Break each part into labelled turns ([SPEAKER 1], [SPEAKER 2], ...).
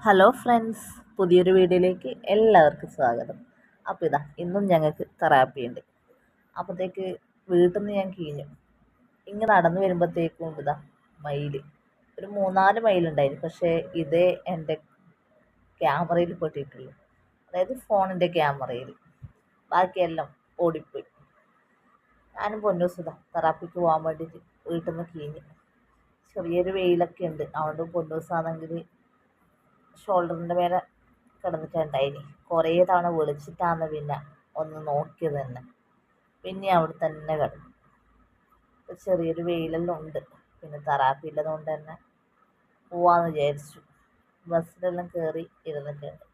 [SPEAKER 1] Hello friends, പുതിയൊരു വീഡിയോയിലേക്ക് എല്ലാവർക്കും സ്വാഗതം. അപ്പോൾ ഇന്നും ഞങ്ങൾക്ക് തെറാപ്പി ഉണ്ട്. അപ്പോഴത്തേക്ക് വീട്ടിൽ നിന്ന് ഞാൻ കീഞ്ഞു ഇങ്ങനെ നടന്നു വരുമ്പോഴത്തേക്കും മയിൽ ഒരു 3-4 മയിലുണ്ടായിരുന്നു. പക്ഷേ ഇതേ എൻ്റെ ക്യാമറയിൽ പെട്ടിട്ടുള്ളൂ, അതായത് ഫോണിൻ്റെ ക്യാമറയിൽ. ബാക്കിയെല്ലാം ഓടിപ്പോയി. ഞാനും പൊന്നൂസും തെറാപ്പിക്ക് പോകാൻ വേണ്ടിയിട്ട് വീട്ടിൽ നിന്ന് കീഞ്ഞു. ചെറിയൊരു വെയിലൊക്കെ ഉണ്ട്, അതുകൊണ്ട് പൊന്നൂസാണെങ്കിൽ ഷോൾഡറിൻ്റെ മേലെ കിടന്നിട്ടുണ്ടായിനി. കുറേ തവണ വിളിച്ചിട്ടാണ് പിന്നെ ഒന്ന് നോക്കിയത് തന്നെ. പിന്നെ അവിടെ തന്നെ കിടന്നു. ചെറിയൊരു വെയിലെല്ലാം ഉണ്ട്, പിന്നെ തെറാപ്പി ഉള്ളതുകൊണ്ട് തന്നെ പോവാന്ന് വിചാരിച്ചു. ബസ്സിലെല്ലാം കയറി ഇരുന്നിട്ടുണ്ട്.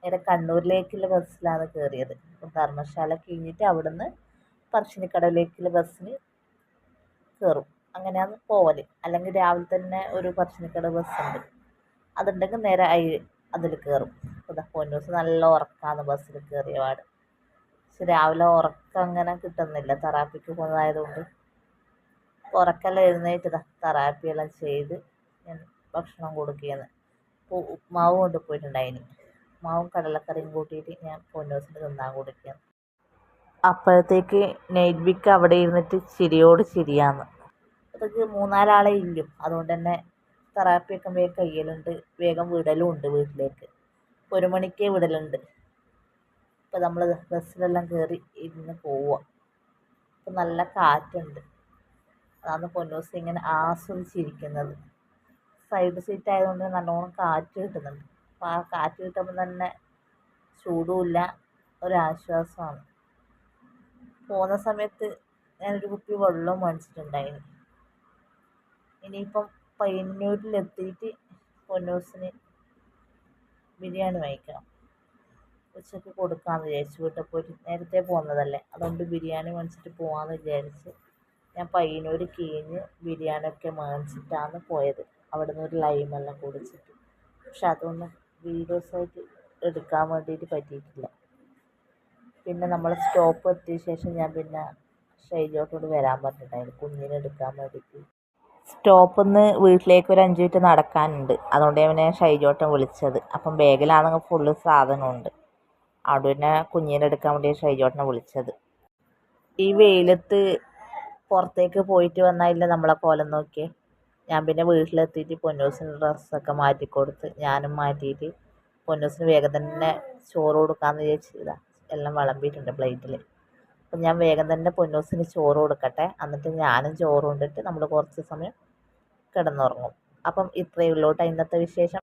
[SPEAKER 1] നേരെ കണ്ണൂരിലേക്കുള്ള ബസ്സിലാണ് കയറിയത്. അപ്പം ധർമ്മശാല കഴിഞ്ഞിട്ട് അവിടുന്ന് പറശ്ശിനിക്കടവിലേക്കുള്ള ബസ്സിന് കയറും. അങ്ങനെയാണ് പോവല്. അല്ലെങ്കിൽ രാവിലെ തന്നെ ഒരു പറശ്ശിനിക്കടവ് ബസ്സുണ്ട്, അതുണ്ടെങ്കിൽ നേരെ അതിൽ കയറും. പൊന്നൂസ് നല്ല ഉറക്കമാണ് ബസ്സിൽ കയറിയ പാട്. പക്ഷെ രാവിലെ ഉറക്കം അങ്ങനെ കിട്ടുന്നില്ല, തെറാപ്പിക്ക് പോകുന്നതായതുകൊണ്ട്. ഉറക്കെല്ലാം എഴുന്നേറ്റ് തെറാപ്പിയെല്ലാം ചെയ്ത് ഞാൻ ഭക്ഷണം കൊടുക്കുകയാണ്. ഉപ്മാവ് കൊണ്ടുപോയിട്ടുണ്ടായിനി. ഉപ്മാവും കടലക്കറിയും കൂട്ടിയിട്ട് ഞാൻ പൊന്നൂസിന് തിന്നാൻ കൊടുക്കുകയാണ്. അപ്പോഴത്തേക്ക് നൈറ്റ് ബിക്ക് അവിടെ ഇരുന്നിട്ട് ചിരിയോട് ചിരിയാന്ന്. അതൊക്കെ 3-4 ഇല്ലും, അതുകൊണ്ട് തന്നെ തെറാപ്പിയൊക്കെ വേഗം കയ്യലുണ്ട്, വേഗം വിടലും ഉണ്ട് വീട്ടിലേക്ക്. 1 മണിക്കേ വിടലുണ്ട്. ഇപ്പോൾ നമ്മൾ ബസ്സിലെല്ലാം കയറി ഇരുന്ന് പോവുക. ഇപ്പം നല്ല കാറ്റുണ്ട്, അതാണ് പൊന്നൂസ് ഇങ്ങനെ ആസ്വദിച്ചിരിക്കുന്നത്. സൈഡ് സീറ്റ് ആയതുകൊണ്ട് നല്ലോണം കാറ്റ് കിട്ടുന്നുണ്ട്. അപ്പോൾ ആ കാറ്റ് കിട്ടുമ്പോൾ തന്നെ ചൂടുമില്ല, ഒരാശ്വാസമാണ്. പോകുന്ന സമയത്ത് ഞാനൊരു കുപ്പി വെള്ളം മേടിച്ചിട്ടുണ്ടായിരുന്നു. ഇനിയിപ്പം പയ്യന്നൂരിലെത്തിയിട്ട് പൊന്നൂസിന് ബിരിയാണി വാങ്ങിക്കണം. ഉച്ചയ്ക്ക് കൊടുക്കാമെന്ന് വിചാരിച്ചു. വീട്ടിൽ പോയിട്ട് നേരത്തെ പോകുന്നതല്ലേ, അതുകൊണ്ട് ബിരിയാണി മേടിച്ചിട്ട് പോകാമെന്ന് വിചാരിച്ച് ഞാൻ പയ്യന്നൂർ കീഞ്ഞ് ബിരിയാണിയൊക്കെ മേടിച്ചിട്ടാണ് പോയത്. അവിടെ നിന്ന് ഒരു ലൈമെല്ലാം കുടിച്ചിട്ട്. പക്ഷെ അതൊന്നും വീഡിയോസായിട്ട് എടുക്കാൻ വേണ്ടിയിട്ട് പറ്റിയിട്ടില്ല. പിന്നെ നമ്മൾ സ്റ്റോപ്പ് എത്തിയ ശേഷം ഞാൻ പിന്നെ ഷൈജോട്ടോട് വരാൻ പറഞ്ഞിട്ടുണ്ടായിരുന്നു കുഞ്ഞിനെ എടുക്കാൻ വേണ്ടിയിട്ട്. സ്റ്റോപ്പിൽ നിന്ന് വീട്ടിലേക്ക് ഒരു 5 മിനിറ്റ് നടക്കാനുണ്ട്, അതുകൊണ്ട് ഞാൻ ഷൈജോട്ടൻ വിളിച്ചത്. അപ്പം ബാഗിലാണെങ്കിൽ ഫുള്ള് സാധനമുണ്ട്, അവിടെ പിന്നെ കുഞ്ഞിനെ എടുക്കാൻ വേണ്ടി ഷൈജോട്ടനെ വിളിച്ചത്. ഈ വെയിലത്ത് പുറത്തേക്ക് പോയിട്ട് വന്നായില്ല നമ്മളെ കോലം നോക്കിയേ. ഞാൻ പിന്നെ വീട്ടിലെത്തിയിട്ട് പൊന്നൂസിന് ഡ്രസ്സൊക്കെ മാറ്റിക്കൊടുത്ത് ഞാനും മാറ്റിയിട്ട് പൊന്നൂസിന് വേഗം തന്നെ ചോറ് കൊടുക്കാമെന്ന് വിചാരിച്ചതാ. എല്ലാം വിളമ്പിയിട്ടുണ്ട് പ്ലേറ്റിൽ. അപ്പം ഞാൻ വേഗം തന്നെ പൊന്നൂസിന് ചോറ് കൊടുക്കട്ടെ, എന്നിട്ട് ഞാനും ചോറ് കൊണ്ടിട്ട് നമ്മൾ കുറച്ച് സമയം കിടന്നുറങ്ങും. അപ്പം ഇത്രയേ ഉള്ളൂ കേട്ടോ ഇന്നത്തെ വിശേഷം.